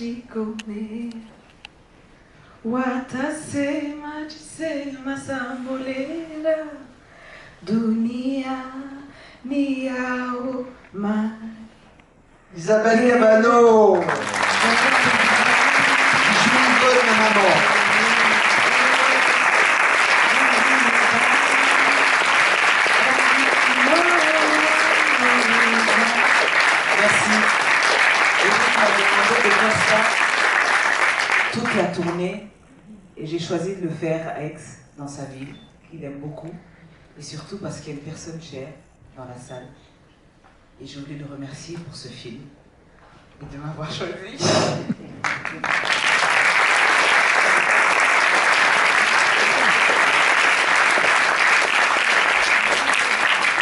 jikone watasema jisema sambolela dunia ni yao mali. Isabelle Cabano, qui joue une bonne maman. Merci. Eric m'a demandé de faire ça toute la tournée et j'ai choisi de le faire à Aix, dans sa ville, qu'il aime beaucoup, et surtout parce qu'il y a une personne chère dans la salle. Et je voulais le remercier pour ce film et de m'avoir choisi.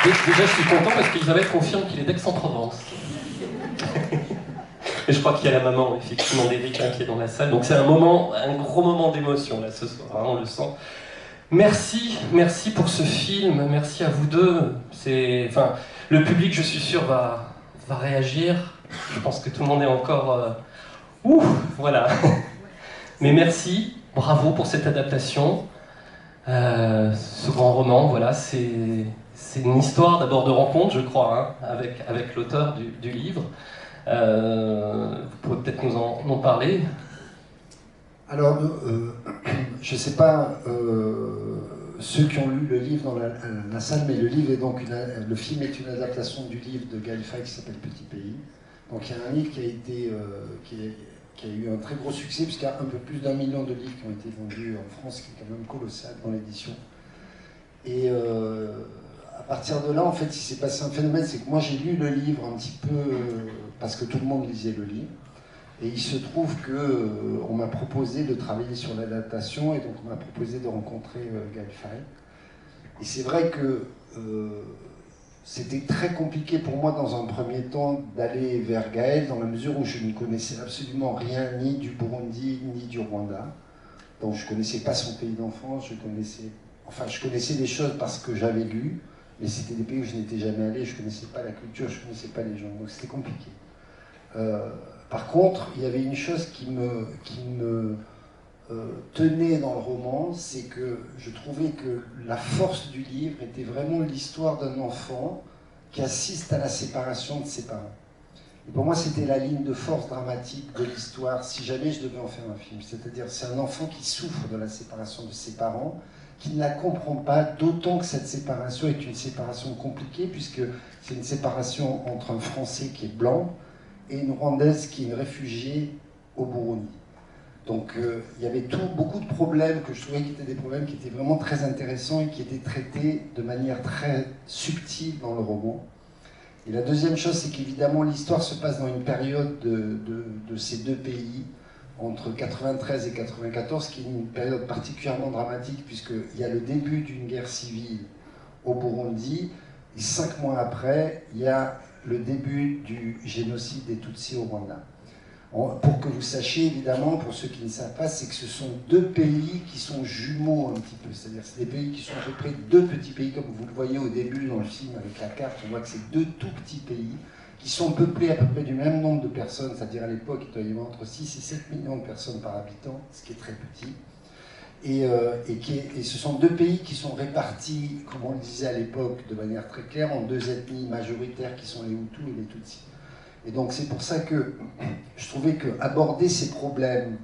Déjà, je suis content parce qu'Isabelle confirme qu'il est d'Aix-en-Provence. Et je crois qu'il y a la maman, effectivement, d'Eric qui est dans la salle. Donc c'est un gros moment d'émotion, là, ce soir, hein, on le sent. Merci pour ce film, merci à vous deux. Le public, je suis sûr, va réagir. Je pense que tout le monde est encore... voilà. Mais merci, bravo pour cette adaptation. Ce grand roman, voilà, c'est une histoire d'abord de rencontre, je crois, hein, avec l'auteur du livre. Vous pouvez peut-être nous en parler. Alors, je ne sais pas ceux qui ont lu le livre dans la salle, mais le film est une adaptation du livre de Gaël Faye qui s'appelle Petit Pays. Donc il y a un livre qui a eu un très gros succès, puisqu'il y a un peu plus d'1 million de livres qui ont été vendus en France, qui est quand même colossal dans l'édition. Et à partir de là, en fait, il s'est passé un phénomène, c'est que moi j'ai lu le livre un petit peu parce que tout le monde lisait le livre. Et il se trouve qu'on m'a proposé de travailler sur l'adaptation, et donc on m'a proposé de rencontrer Gaël Faye. Et c'est vrai que c'était très compliqué pour moi dans un premier temps d'aller vers Gaël, dans la mesure où je ne connaissais absolument rien, ni du Burundi, ni du Rwanda. Donc je ne connaissais pas son pays d'enfance, je connaissais des choses parce que j'avais lu, mais c'était des pays où je n'étais jamais allé, je ne connaissais pas la culture, je ne connaissais pas les gens, donc c'était compliqué. Par contre, il y avait une chose qui me tenait dans le roman, c'est que je trouvais que la force du livre était vraiment l'histoire d'un enfant qui assiste à la séparation de ses parents. Et pour moi, c'était la ligne de force dramatique de l'histoire, si jamais je devais en faire un film. C'est-à-dire, c'est un enfant qui souffre de la séparation de ses parents, qui ne la comprend pas, d'autant que cette séparation est une séparation compliquée, puisque c'est une séparation entre un Français qui est blanc et une Rwandaise qui est une réfugiée au Burundi. Donc il y avait beaucoup de problèmes que je trouvais qui étaient des problèmes qui étaient vraiment très intéressants et qui étaient traités de manière très subtile dans le roman. Et la deuxième chose, c'est qu'évidemment l'histoire se passe dans une période de ces deux pays, entre 93 et 94, qui est une période particulièrement dramatique, puisqu'il y a le début d'une guerre civile au Burundi, et 5 mois après, il y a le début du génocide des Tutsis au Rwanda. Pour que vous sachiez, évidemment, pour ceux qui ne savent pas, c'est que ce sont deux pays qui sont jumeaux un petit peu. C'est-à-dire c'est des pays qui sont à peu près deux petits pays, comme vous le voyez au début dans le film avec la carte, on voit que c'est deux tout petits pays qui sont peuplés à peu près du même nombre de personnes, c'est-à-dire à l'époque, il doit y avoir entre 6 et 7 millions de personnes par habitant, ce qui est très petit. Et ce sont deux pays qui sont répartis, comme on le disait à l'époque, de manière très claire, en deux ethnies majoritaires qui sont les Hutus et les Tutsis. Et donc c'est pour ça que je trouvais qu'aborder ces problèmes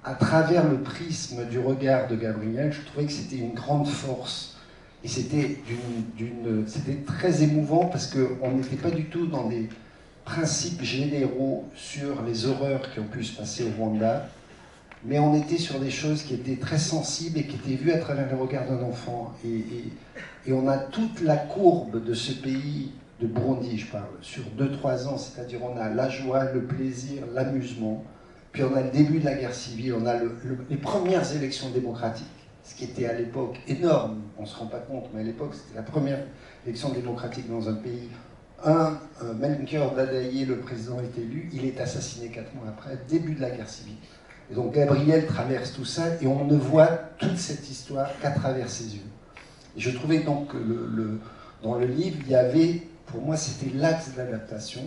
à travers le prisme du regard de Gabriel, je trouvais que c'était une grande force. Et c'était très émouvant parce qu'on n'était pas du tout dans des principes généraux sur les horreurs qui ont pu se passer au Rwanda, mais on était sur des choses qui étaient très sensibles et qui étaient vues à travers le regard d'un enfant. Et on a toute la courbe de ce pays, de Burundi je parle, sur 2-3 ans, c'est-à-dire on a la joie, le plaisir, l'amusement, puis on a le début de la guerre civile, on a les premières élections démocratiques, ce qui était à l'époque énorme, on ne se rend pas compte, mais à l'époque c'était la première élection démocratique dans un pays. Melchior Ndadaye, le président, est élu, il est assassiné 4 mois après, début de la guerre civile. Et donc Gabriel traverse tout ça et on ne voit toute cette histoire qu'à travers ses yeux. Et je trouvais donc que dans le livre, il y avait, pour moi, c'était l'axe de l'adaptation.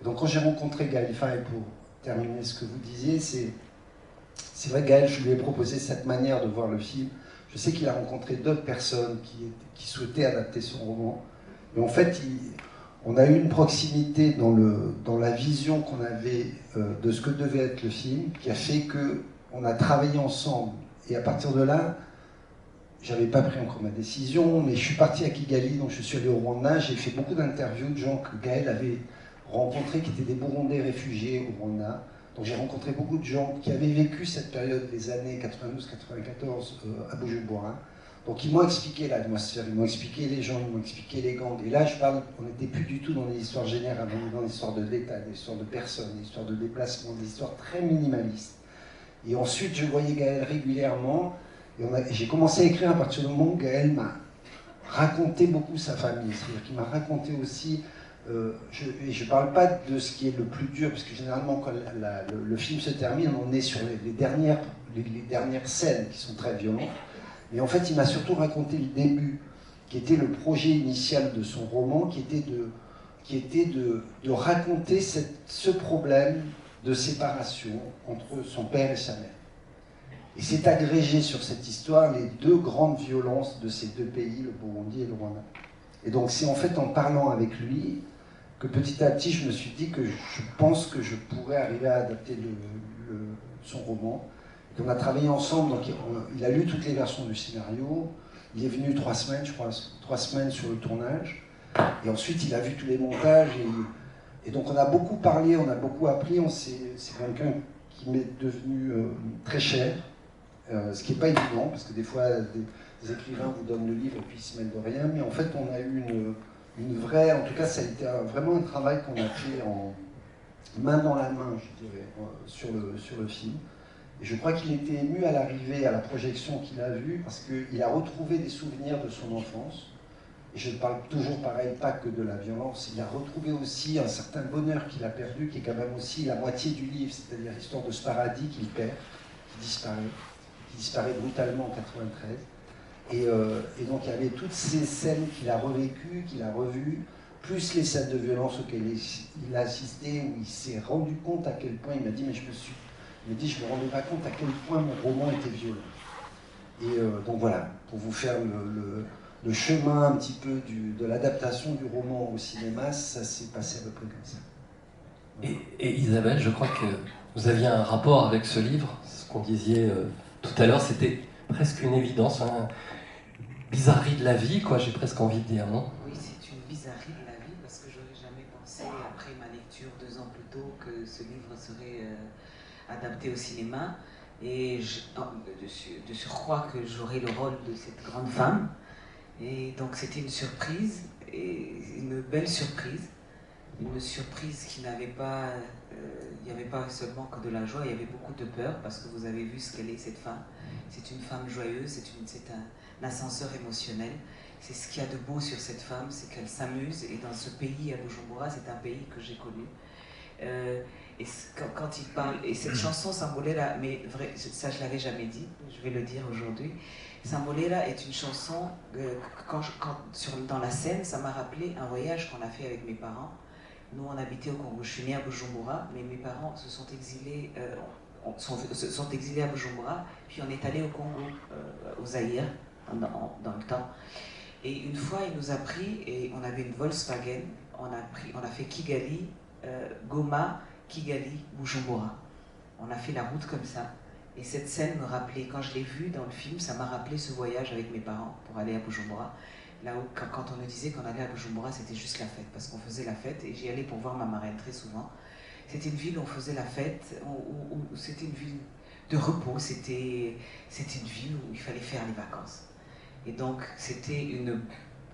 Donc quand j'ai rencontré Gaël Faye pour terminer ce que vous disiez, c'est vrai, Gaël, je lui ai proposé cette manière de voir le film. Je sais qu'il a rencontré d'autres personnes qui souhaitaient adapter son roman. Mais en fait, on a eu une proximité dans la vision qu'on avait de ce que devait être le film, qui a fait qu'on a travaillé ensemble. Et à partir de là, j'avais pas pris encore ma décision, mais je suis parti à Kigali, donc je suis allé au Rwanda. J'ai fait beaucoup d'interviews de gens que Gaël avait rencontrés, qui étaient des Burundais réfugiés au Rwanda. Donc j'ai rencontré beaucoup de gens qui avaient vécu cette période des années 92-94 à Bujumbura. Donc ils m'ont expliqué l'atmosphère, ils m'ont expliqué les gens, ils m'ont expliqué les gangs. Et là, on n'était plus du tout dans des histoires générales, on était dans des histoires de l'État, des histoires de personnes, des histoires de déplacement, des histoires très minimalistes. Et ensuite, je voyais Gaël régulièrement, et j'ai commencé à écrire à partir du moment où Gaël m'a raconté beaucoup sa famille. C'est-à-dire qu'il m'a raconté aussi... je ne parle pas de ce qui est le plus dur, parce que généralement, quand le film se termine, on est sur les dernières scènes qui sont très violentes. Mais en fait, il m'a surtout raconté le début, qui était le projet initial de son roman, qui était de raconter ce problème de séparation entre son père et sa mère. Et c'est agrégé sur cette histoire les deux grandes violences de ces deux pays, le Burundi et le Rwanda. Et donc c'est en fait en parlant avec lui que petit à petit je me suis dit que je pense que je pourrais arriver à adapter son roman. Et on a travaillé ensemble, donc il a lu toutes les versions du scénario, il est venu 3 semaines, je crois, 3 semaines sur le tournage, et ensuite il a vu tous les montages, et donc on a beaucoup parlé, on a beaucoup appris, c'est quelqu'un qui m'est devenu très cher, ce qui n'est pas évident, parce que des fois des écrivains vous donnent le livre et puis ils se mêlent de rien, mais en fait on a eu une vraie, en tout cas ça a été vraiment un travail qu'on a fait en main dans la main, je dirais, sur le film. Et je crois qu'il était ému à l'arrivée, à la projection qu'il a vue, parce qu'il a retrouvé des souvenirs de son enfance. Et je ne parle toujours pareil, pas que de la violence, il a retrouvé aussi un certain bonheur qu'il a perdu, qui est quand même aussi la moitié du livre, c'est-à-dire l'histoire de ce paradis qu'il perd, qui disparaît brutalement en 93. Et donc il y avait toutes ces scènes qu'il a revécues, qu'il a revues, plus les scènes de violence auxquelles il a assisté, où il s'est rendu compte à quel point, il m'a dit, mais je me rendais pas compte à quel point mon roman était violent. Et donc voilà, pour vous faire le chemin un petit peu de l'adaptation du roman au cinéma, ça s'est passé à peu près comme ça. Voilà. Et Isabelle, je crois que vous aviez un rapport avec ce livre, ce qu'on disait tout à l'heure, c'était presque une évidence, hein. Bizarrerie de la vie, quoi, j'ai presque envie de dire, non? Oui, c'est une bizarrerie de la vie, parce que j'aurais jamais pensé, après ma lecture 2 ans plus tôt, que ce livre serait adapté au cinéma. Et de surcroît que j'aurais le rôle de cette grande femme. Et donc c'était une surprise, et une belle surprise. Une surprise qui n'avait pas... il n'y avait pas seulement que de la joie, il y avait beaucoup de peur, parce que vous avez vu ce qu'elle est, cette femme. C'est une femme joyeuse, c'est un ascenseur émotionnel. C'est ce qu'il y a de beau sur cette femme, c'est qu'elle s'amuse. Et dans ce pays, à Bujumbura, c'est un pays que j'ai connu. Et quand il parle, et cette chanson Sambolela, mais vrai, ça je l'avais jamais dit, je vais le dire aujourd'hui. Sambolela est une chanson dans la scène, ça m'a rappelé un voyage qu'on a fait avec mes parents. Nous on habitait au Congo, je suis née à Bujumbura, mais mes parents se sont exilés, sont exilés à Bujumbura, puis on est allé au Congo, au Zaïre, dans le temps. Et une fois il nous a pris, et on avait une Volkswagen, on a fait Kigali, Goma, Kigali, Bujumbura. On a fait la route comme ça. Et cette scène me rappelait, quand je l'ai vue dans le film, ça m'a rappelé ce voyage avec mes parents pour aller à Bujumbura. Là où, quand on nous disait qu'on allait à Bujumbura, c'était juste la fête, parce qu'on faisait la fête, et j'y allais pour voir ma marraine très souvent. C'était une ville où on faisait la fête, où c'était une ville de repos, c'était une ville où il fallait faire les vacances. Et donc, c'était une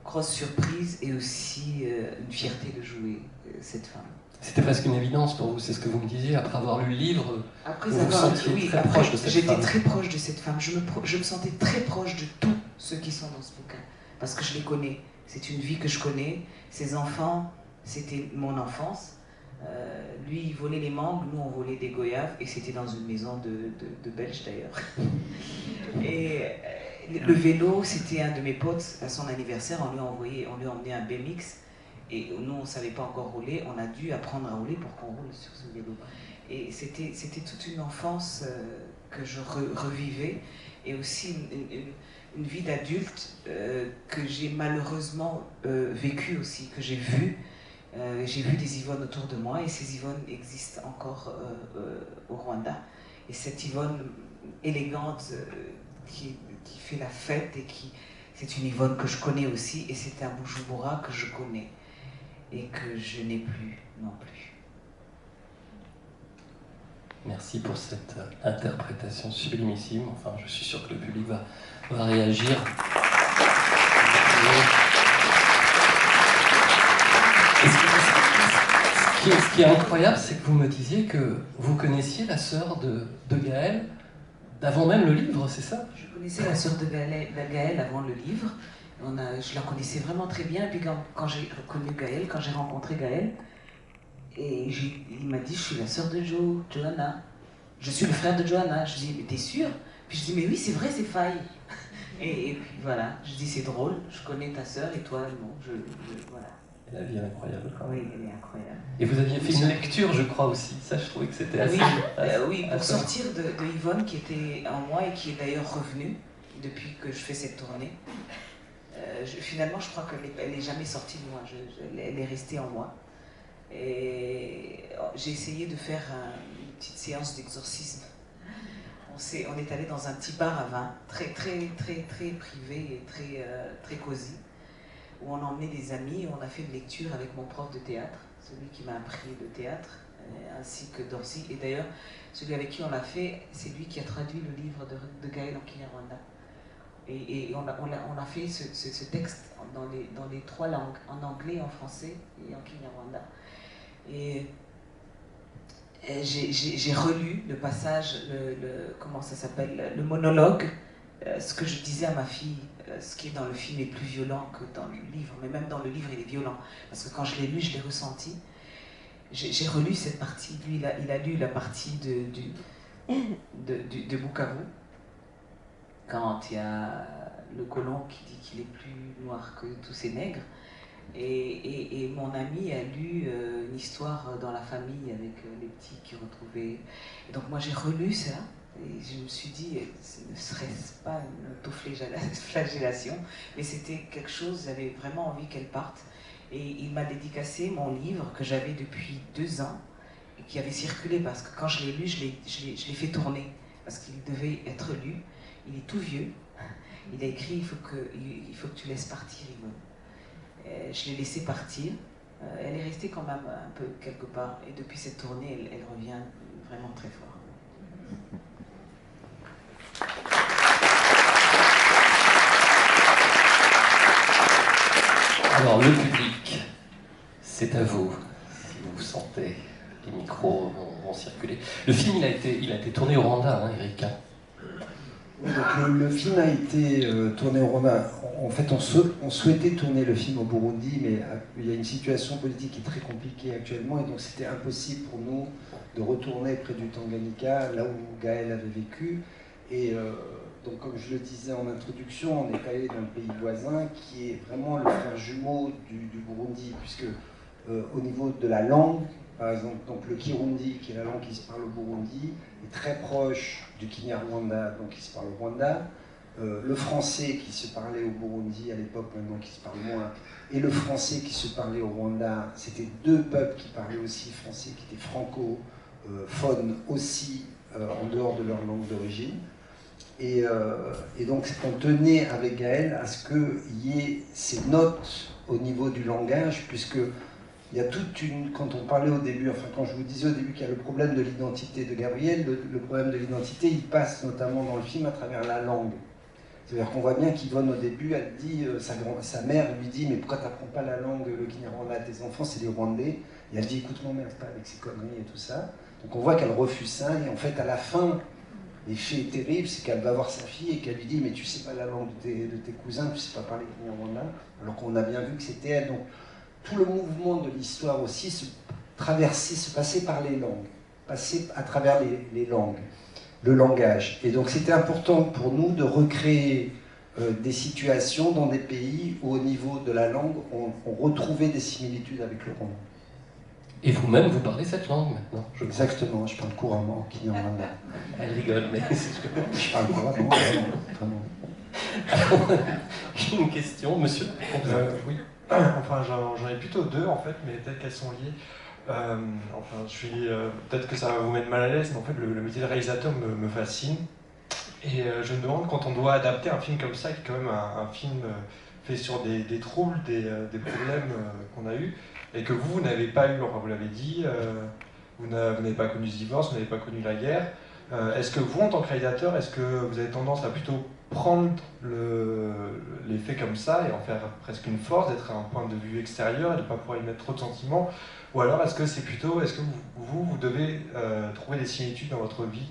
grosse surprise et aussi une fierté de jouer cette femme. C'était presque une évidence pour vous, c'est ce que vous me disiez, après avoir lu le livre, après vous vous sentiez très proche de cette femme. J'étais très proche de cette femme, je me sentais très proche de tous ceux qui sont dans ce bouquin, parce que je les connais, c'est une vie que je connais, ses enfants, c'était mon enfance, lui il volait les mangues, nous on volait des goyaves, et c'était dans une maison de Belges d'ailleurs. Et le vélo, c'était un de mes potes, à son anniversaire, on lui a emmené un BMX, Et nous, on ne savait pas encore rouler, on a dû apprendre à rouler pour qu'on roule sur ce vélo. Et c'était toute une enfance que je revivais, et aussi une vie d'adulte que j'ai malheureusement vécue aussi, que j'ai vue. J'ai vu des Yvonne autour de moi, et ces Yvonne existent encore au Rwanda. Et cette Yvonne élégante qui fait la fête, et c'est une Yvonne que je connais aussi, et c'est un Bujumbura que je connais et que je n'ai plus non plus. Merci pour cette interprétation sublimissime. Enfin, je suis sûr que le public va réagir. Ce qui est incroyable, c'est que vous me disiez que vous connaissiez la sœur de Gaël d'avant même le livre, c'est ça? Je connaissais la sœur de Gaël avant le livre. Je la connaissais vraiment très bien. Et puis quand j'ai connu Gaël, quand j'ai rencontré Gaël, et il m'a dit, je suis la sœur de Johanna. Je suis le frère de Johanna. Je dis, mais t'es sûr? Puis je dis, mais oui, c'est vrai, c'est Faye. Et puis voilà, je dis, c'est drôle, je connais ta sœur et toi, non, voilà. La vie est incroyable. Oui, elle est incroyable. Et vous aviez fait une lecture, je crois aussi. Ça, je trouvais que c'était assez... Oui, pour sortir de Yvonne, qui était en moi et qui est d'ailleurs revenue depuis que je fais cette tournée. Finalement, je crois qu'elle n'est jamais sortie de moi. Elle est restée en moi. Et j'ai essayé de faire une petite séance d'exorcisme. On est allé dans un petit bar à vin, très privé et très cosy, où on a emmené des amis, et on a fait une lecture avec mon prof de théâtre, celui qui m'a appris le théâtre, ainsi que Dorcy. Et d'ailleurs, celui avec qui on l'a fait, c'est lui qui a traduit le livre de Gaël en Kinyarwanda. Et on a fait ce texte dans les 3 langues, en anglais, en français et en Kinyarwanda. Et j'ai relu le passage, comment ça s'appelle, le monologue, ce que je disais à ma fille, ce qui est dans le film est plus violent que dans le livre, mais même dans le livre il est violent, parce que quand je l'ai lu, je l'ai ressenti. J'ai relu cette partie, lui il a lu la partie de Bukavu, quand il y a le colon qui dit qu'il est plus noir que tous ces nègres. Et mon ami a lu une histoire dans la famille avec les petits qui retrouvaient. Et donc moi j'ai relu ça, et je me suis dit, ce ne serait-ce pas une autoflagellation, mais c'était quelque chose, j'avais vraiment envie qu'elle parte. Et il m'a dédicacé mon livre que j'avais depuis 2 ans, et qui avait circulé, parce que quand je l'ai lu, je l'ai fait tourner, parce qu'il devait être lu. Il est tout vieux. Il a écrit, il faut que tu laisses partir Yvonne. Je l'ai laissé partir. Elle est restée quand même un peu quelque part. Et depuis cette tournée, elle revient vraiment très fort. Alors, le public, c'est à vous, si vous vous sentez. Les micros vont circuler. Le film, il a été tourné au Rwanda, hein, Eric. Oui, donc le film a été tourné au Rwanda. En fait, on souhaitait tourner le film au Burundi, mais il y a une situation politique qui est très compliquée actuellement, et donc c'était impossible pour nous de retourner près du Tanganyika, là où Gaël avait vécu. Et donc, comme je le disais en introduction, on est allé dans le pays voisin, qui est vraiment le frère jumeau du Burundi, puisque au niveau de la langue, par exemple, donc le Kirundi, qui est la langue qui se parle au Burundi, est très proche du Kinyarwanda, donc qui se parle au Rwanda. Le français qui se parlait au Burundi à l'époque, maintenant qui se parle moins, et le français qui se parlait au Rwanda, c'était 2 peuples qui parlaient aussi français, qui étaient francophones aussi en dehors de leur langue d'origine. Et donc on tenait avec Gaël à ce qu'il y ait ces notes au niveau du langage, puisque il y a toute une... Quand on parlait au début, enfin quand je vous disais au début qu'il y a le problème de l'identité de Gabriel, le problème de l'identité, il passe notamment dans le film à travers la langue. C'est-à-dire qu'on voit bien qu'Yvonne, au début, elle dit, sa mère lui dit, mais pourquoi tu n'apprends pas la langue, le Kinyarwanda à tes enfants, c'est les Rwandais. Et elle dit, écoute, m'emmerde pas avec ces conneries et tout ça. Donc on voit qu'elle refuse ça, et en fait, à la fin, l'effet terrible, c'est qu'elle va voir sa fille et qu'elle lui dit, mais tu sais pas la langue de tes cousins, tu sais pas parler Kinyarwanda, alors qu'on a bien vu que c'était elle. Donc tout le mouvement de l'histoire aussi se passait par les langues, passait à travers les langues. Le langage. Et donc c'était important pour nous de recréer des situations dans des pays où au niveau de la langue, on retrouvait des similitudes avec le roman. Et vous-même, vous parlez cette langue maintenant, je crois. Exactement, je parle couramment kinyarwanda. Elle rigole, mais Je parle couramment, vraiment. J'ai une question, monsieur. Oui, enfin j'en ai plutôt deux en fait, mais peut-être qu'elles sont liées. Peut-être que ça va vous mettre mal à l'aise, mais en fait le métier de réalisateur me fascine. Et je me demande, quand on doit adapter un film comme ça, qui est quand même un film fait sur des troubles, des problèmes qu'on a eus, et que vous n'avez pas eu, enfin vous l'avez dit, vous n'avez pas connu ce divorce, vous n'avez pas connu la guerre. Est-ce que vous, en tant que réalisateur, est-ce que vous avez tendance à plutôt prendre les faits comme ça et en faire presque une force, d'être un point de vue extérieur et de ne pas pouvoir y mettre trop de sentiments? Ou alors est-ce que c'est plutôt, est-ce que vous devez trouver des similitudes dans votre vie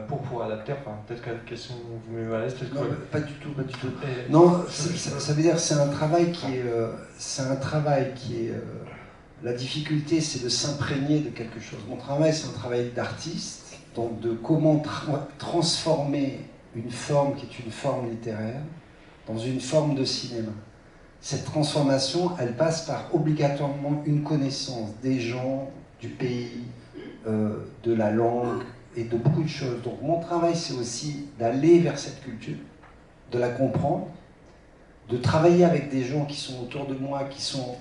pour pouvoir adapter? Enfin, peut-être que la question vous met mal à l'aise, peut-être que... Non, pas du tout, pas du tout. Non, ça veut dire que c'est un travail qui est... la difficulté, c'est de s'imprégner de quelque chose. Mon travail, c'est un travail d'artiste, donc de comment transformer une forme qui est une forme littéraire dans une forme de cinéma. Cette transformation, elle passe par obligatoirement une connaissance des gens, du pays, de la langue et de beaucoup de choses. Donc mon travail, c'est aussi d'aller vers cette culture, de la comprendre, de travailler avec des gens qui sont autour de moi, qui sont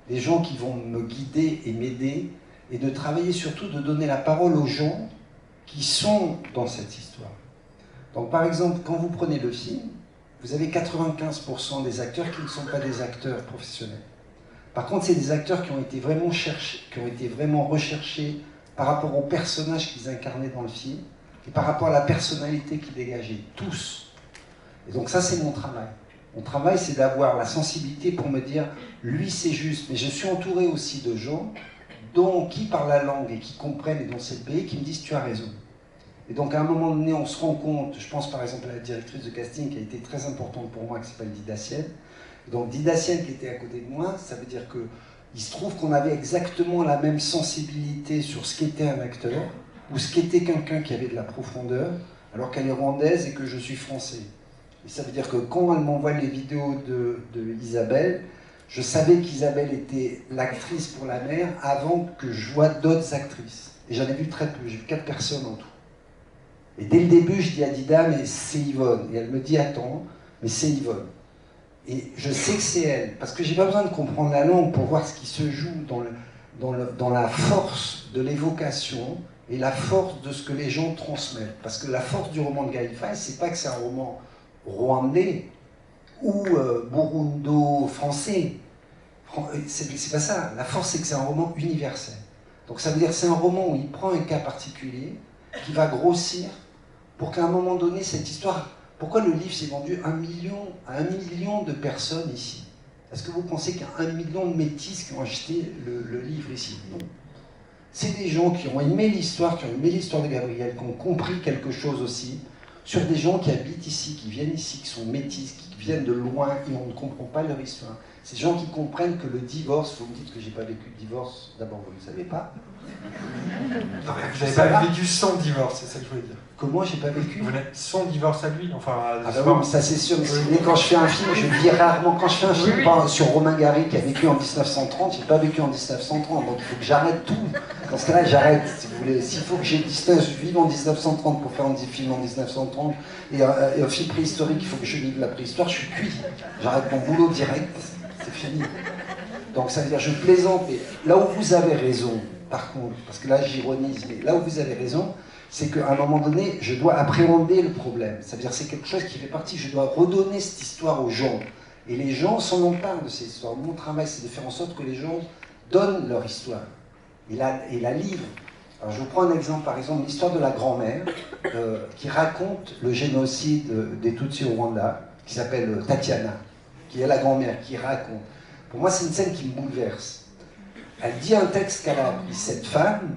des gens qui vont me guider et m'aider, et de travailler surtout, de donner la parole aux gens qui sont dans cette histoire. Donc par exemple, quand vous prenez le film, vous avez 95% des acteurs qui ne sont pas des acteurs professionnels. Par contre, c'est des acteurs qui ont été vraiment recherchés par rapport aux personnages qu'ils incarnaient dans le film, et par rapport à la personnalité qu'ils dégageaient, tous. Et donc ça, c'est mon travail. Mon travail, c'est d'avoir la sensibilité pour me dire, lui, c'est juste, mais je suis entouré aussi de gens qui parlent la langue et qui comprennent et dont c'est le pays, qui me disent, tu as raison. Et donc, à un moment donné, on se rend compte, je pense par exemple à la directrice de casting qui a été très importante pour moi, qui s'appelle Dida Sienne. Donc, Dida Sienne qui était à côté de moi, ça veut dire qu'il se trouve qu'on avait exactement la même sensibilité sur ce qu'était un acteur, ou ce qu'était quelqu'un qui avait de la profondeur, alors qu'elle est rwandaise et que je suis français. Et ça veut dire que quand elle m'envoie les vidéos de Isabelle, je savais qu'Isabelle était l'actrice pour la mère avant que je voie d'autres actrices. Et j'en ai vu très peu, j'ai vu 4 personnes en tout. Et dès le début, je dis à Dida, mais c'est Yvonne. Et elle me dit, attends, mais c'est Yvonne. Et je sais que c'est elle, parce que j'ai pas besoin de comprendre la langue pour voir ce qui se joue dans la force de l'évocation et la force de ce que les gens transmettent. Parce que la force du roman de Gaël Faye, c'est pas que c'est un roman rwandais ou burundo-français. C'est pas ça. La force, c'est que c'est un roman universel. Donc ça veut dire que c'est un roman où il prend un cas particulier qui va grossir pour qu'à un moment donné, cette histoire... Pourquoi le livre s'est vendu à 1 million de personnes ici? Est-ce que vous pensez qu'il y a 1 million de métis qui ont acheté le livre ici? Non. C'est des gens qui ont aimé l'histoire, de Gabriel, qui ont compris quelque chose aussi, sur des gens qui habitent ici, qui viennent ici, qui sont métis, qui viennent de loin, et on ne comprend pas leur histoire. Ces gens qui comprennent que le divorce, vous me dites que j'ai pas vécu de divorce, d'abord vous ne le savez pas. Non, vous n'avez pas vécu son divorce, c'est ça que je voulais dire. Comment j'ai pas vécu? Vous n'êtes son divorce à lui, enfin... Ah bah oui, ça c'est sûr, mais quand je fais un film, je vis rarement. Quand je fais un film sur Romain Gary qui a vécu en 1930, j'ai pas vécu en 1930, donc il faut que j'arrête tout. Dans ce cas-là, j'arrête, si vous voulez. S'il faut que je vive en 1930 pour faire un film en 1930, et un film préhistorique, il faut que je vive la préhistoire, je suis cuit. J'arrête mon boulot direct, c'est fini. Donc ça veut dire, je plaisante, mais là où vous avez raison, par contre, parce que là j'ironise, mais là où vous avez raison, c'est qu'à un moment donné, je dois appréhender le problème. Ça veut dire que c'est quelque chose qui fait partie, je dois redonner cette histoire aux gens. Et les gens s'en emparent de cette histoire. Mon travail, c'est de faire en sorte que les gens donnent leur histoire et la livrent. Alors, je vous prends un exemple, par exemple, l'histoire de la grand-mère qui raconte le génocide des Tutsis au Rwanda, qui s'appelle Tatiana, qui est la grand-mère, qui raconte. Pour moi, c'est une scène qui me bouleverse. Elle dit un texte qu'elle a appris. Cette femme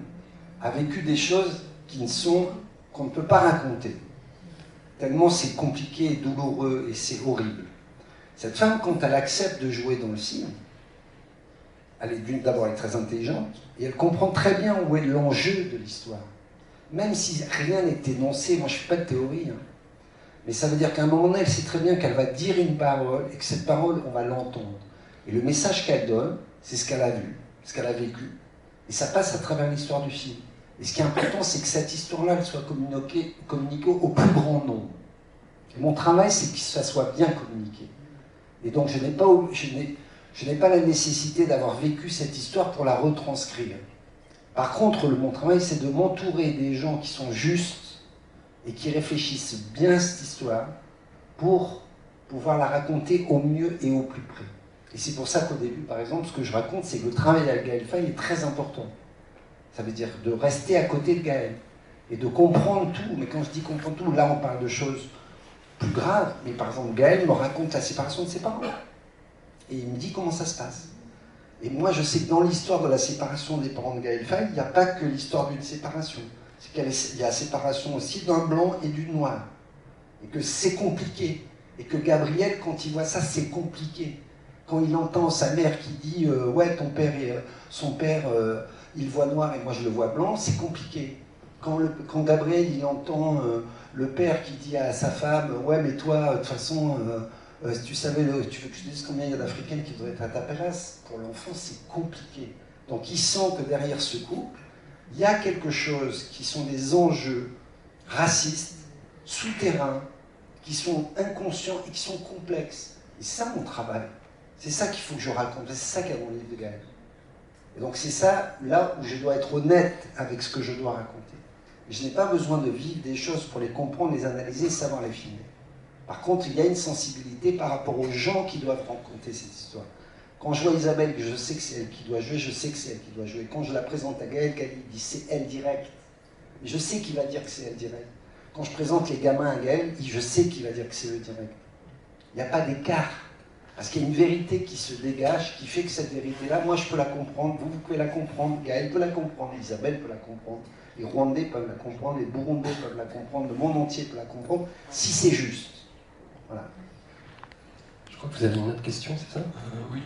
a vécu des choses qu'on ne peut pas raconter. Tellement c'est compliqué, douloureux et c'est horrible. Cette femme, quand elle accepte de jouer dans le film, d'abord elle est très intelligente et elle comprend très bien où est l'enjeu de l'histoire. Même si rien n'est énoncé, moi je ne fais pas de théorie, hein. Mais ça veut dire qu'à un moment donné, elle sait très bien qu'elle va dire une parole et que cette parole, on va l'entendre. Et le message qu'elle donne, c'est ce qu'elle a vu, ce qu'elle a vécu. Et ça passe à travers l'histoire du film. Et ce qui est important, c'est que cette histoire-là, elle soit communiquée au plus grand nombre. Et mon travail, c'est que ça soit bien communiqué. Et donc, je n'ai pas la nécessité d'avoir vécu cette histoire pour la retranscrire. Par contre, mon travail, c'est de m'entourer des gens qui sont justes et qui réfléchissent bien à cette histoire pour pouvoir la raconter au mieux et au plus près. Et c'est pour ça qu'au début, par exemple, ce que je raconte, c'est que le travail avec Gaël Faye est très important. Ça veut dire de rester à côté de Gaël et de comprendre tout. Mais quand je dis comprendre tout, là on parle de choses plus graves. Mais par exemple, Gaël me raconte la séparation de ses parents. Et il me dit comment ça se passe. Et moi, je sais que dans l'histoire de la séparation des parents de Gaël Faye, il n'y a pas que l'histoire d'une séparation. C'est qu'il y a la séparation aussi d'un blanc et d'une noire. Et que c'est compliqué. Et que Gabriel, quand il voit ça, c'est compliqué. Quand il entend sa mère qui dit ouais, son père, il voit noir et moi je le vois blanc, c'est compliqué. Quand Gabriel, il entend le père qui dit à sa femme ouais, mais toi, de toute façon, si tu savais, tu veux que je te dise combien il y a d'Africaines qui voudraient être à ta place, pour l'enfant, c'est compliqué. Donc il sent que derrière ce couple, il y a quelque chose qui sont des enjeux racistes, souterrains, qui sont inconscients et qui sont complexes. Et c'est ça mon travail. C'est ça qu'il faut que je raconte. C'est ça qu'il y a dans le livre de Gaël. Et donc c'est ça, là où je dois être honnête avec ce que je dois raconter. Et je n'ai pas besoin de vivre des choses pour les comprendre, les analyser, savoir les filmer. Par contre, il y a une sensibilité par rapport aux gens qui doivent raconter cette histoire. Quand je vois Isabelle, que je sais que c'est elle qui doit jouer, je sais que c'est elle qui doit jouer. Quand je la présente à Gaël, Gaël dit c'est elle direct. Je sais qu'il va dire que c'est elle direct. Quand je présente les gamins à Gaël, je sais qu'il va dire que c'est eux direct. Il n'y a pas d'écart. Parce qu'il y a une vérité qui se dégage, qui fait que cette vérité-là, moi je peux la comprendre, vous pouvez la comprendre, Gaël peut la comprendre, Isabelle peut la comprendre, les Rwandais peuvent la comprendre, les Burundais peuvent la comprendre, le monde entier peut la comprendre, si c'est juste. Voilà. Je crois que vous avez une autre question, c'est ça ? Oui.